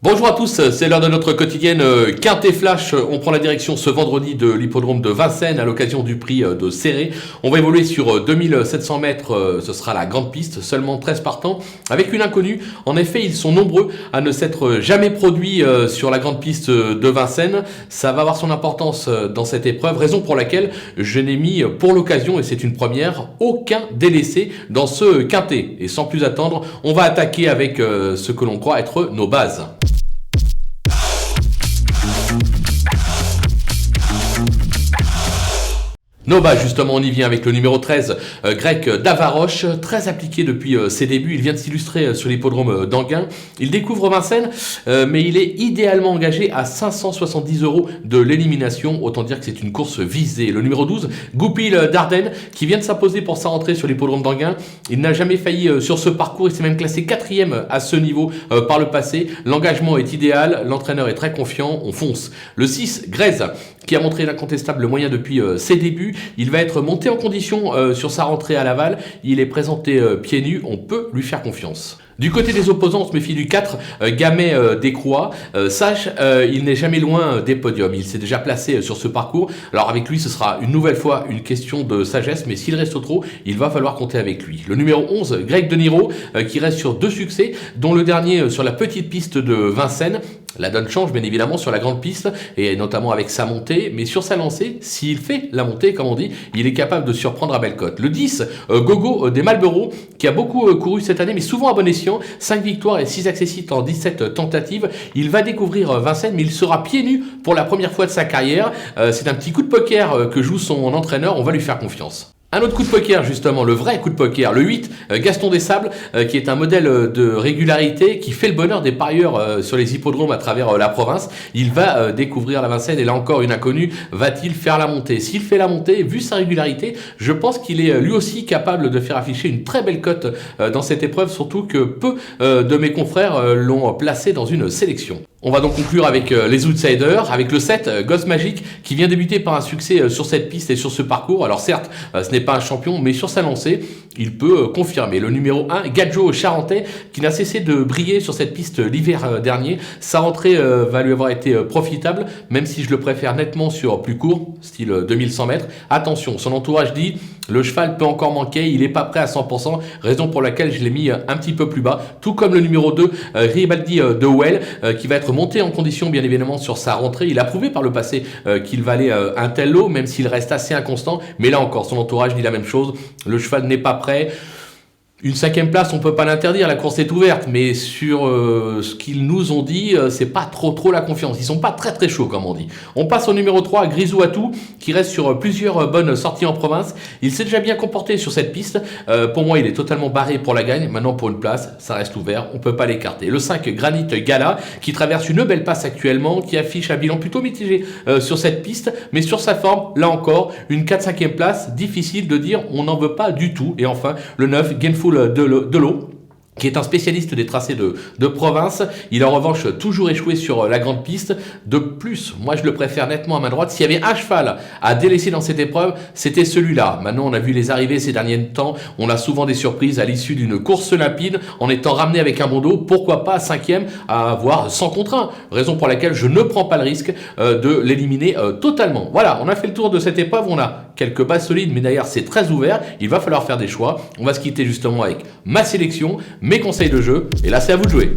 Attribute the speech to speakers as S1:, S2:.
S1: Bonjour à tous, c'est l'heure de notre quotidienne Quintet Flash. On prend la direction ce vendredi de l'hippodrome de Vincennes à l'occasion du prix de Céré. On va évoluer sur 2700 mètres, ce sera la grande piste, seulement 13 partants avec une inconnue. En effet, ils sont nombreux à ne s'être jamais produits sur la grande piste de Vincennes. Ça va avoir son importance dans cette épreuve, raison pour laquelle je n'ai mis pour l'occasion, et c'est une première, aucun délaissé dans ce Quintet. Et sans plus attendre, on va attaquer avec ce que l'on croit être nos bases. Nova, justement, on y vient avec le numéro 13, Grec Davaroche, très appliqué depuis ses débuts. Il vient de s'illustrer sur l'hippodrome d'Anguin. Il découvre Vincennes, mais il est idéalement engagé à 570 € de l'élimination. Autant dire que c'est une course visée. Le numéro 12, Goupil d'Ardenne, qui vient de s'imposer pour sa rentrée sur l'hippodrome d'Anguin. Il n'a jamais failli sur ce parcours. Il s'est même classé 4e à ce niveau par le passé. L'engagement est idéal. L'entraîneur est très confiant. On fonce. Le 6, Grèze, qui a montré l'incontestable moyen depuis ses débuts. Il va être monté en condition sur sa rentrée à Laval. Il est présenté pieds nus. On peut lui faire confiance. Du côté des opposants, on se méfie du 4, Gamet Descroix. Sache, il n'est jamais loin des podiums. Il s'est déjà placé sur ce parcours. Alors avec lui, ce sera une nouvelle fois une question de sagesse, mais s'il reste trop, il va falloir compter avec lui. Le numéro 11, Greg De Niro, qui reste sur 2 succès, dont le dernier sur la petite piste de Vincennes. La donne change bien évidemment sur la grande piste et notamment avec sa montée, mais sur sa lancée, s'il fait la montée comme on dit, il est capable de surprendre à belle cote. Le 10, Gogo des Malboro, qui a beaucoup couru cette année mais souvent à bon escient, 5 victoires et 6 accessites en 17 tentatives. Il va découvrir Vincennes mais il sera pieds nus pour la première fois de sa carrière. C'est un petit coup de poker que joue son entraîneur, on va lui faire confiance. Un autre coup de poker justement, le vrai coup de poker, le 8, Gaston Dessables, qui est un modèle de régularité qui fait le bonheur des parieurs sur les hippodromes à travers la province. Il va découvrir la Vincennes et là encore une inconnue, va-t-il faire la montée? S'il fait la montée, vu sa régularité, je pense qu'il est lui aussi capable de faire afficher une très belle cote dans cette épreuve, surtout que peu de mes confrères l'ont placé dans une sélection. On va donc conclure avec les outsiders, avec le 7, Ghost Magic, qui vient débuter par un succès sur cette piste et sur ce parcours. Alors certes, ce n'est pas un champion, mais sur sa lancée, il peut confirmer. Le numéro 1, Gadjo Charentais, qui n'a cessé de briller sur cette piste l'hiver dernier. Sa rentrée va lui avoir été profitable, même si je le préfère nettement sur plus court, style 2100 mètres. Attention, son entourage dit, le cheval peut encore manquer, il n'est pas prêt à 100%, raison pour laquelle je l'ai mis un petit peu plus bas. Tout comme le numéro 2, Ribaldi de Well, qui va être monté en condition bien évidemment sur sa rentrée. Il a prouvé par le passé qu'il valait un tel lot, même s'il reste assez inconstant. Mais là encore, son entourage dit la même chose. Le cheval n'est pas prêt. Une 5e place, on peut pas l'interdire, la course est ouverte, mais sur ce qu'ils nous ont dit, c'est pas trop la confiance. Ils sont pas très chauds, comme on dit. On passe au numéro 3, Grisou Atou, qui reste sur plusieurs bonnes sorties en province. Il s'est déjà bien comporté sur cette piste. Pour moi, il est totalement barré pour la gagne. Maintenant, pour une place, ça reste ouvert, on peut pas l'écarter. Le 5, Granit Gala, qui traverse une belle passe actuellement, qui affiche un bilan plutôt mitigé sur cette piste, mais sur sa forme, là encore, une 4-5e place, difficile de dire, on n'en veut pas du tout. Et enfin, le 9, Gainful de l'eau, qui est un spécialiste des tracés de province. Il a en revanche toujours échoué sur la grande piste. De plus, moi je le préfère nettement à main droite. S'il y avait un cheval à délaisser dans cette épreuve, c'était celui-là. Maintenant, on a vu les arrivées ces derniers temps. On a souvent des surprises à l'issue d'une course limpide en étant ramené avec un bon dos. Pourquoi pas 5e à avoir 100 contre 1. Raison pour laquelle je ne prends pas le risque de l'éliminer totalement. Voilà, on a fait le tour de cette épreuve. On a quelques bases solides, mais d'ailleurs c'est très ouvert. Il va falloir faire des choix. On va se quitter justement avec ma sélection, mes conseils de jeu, et là c'est à vous de jouer.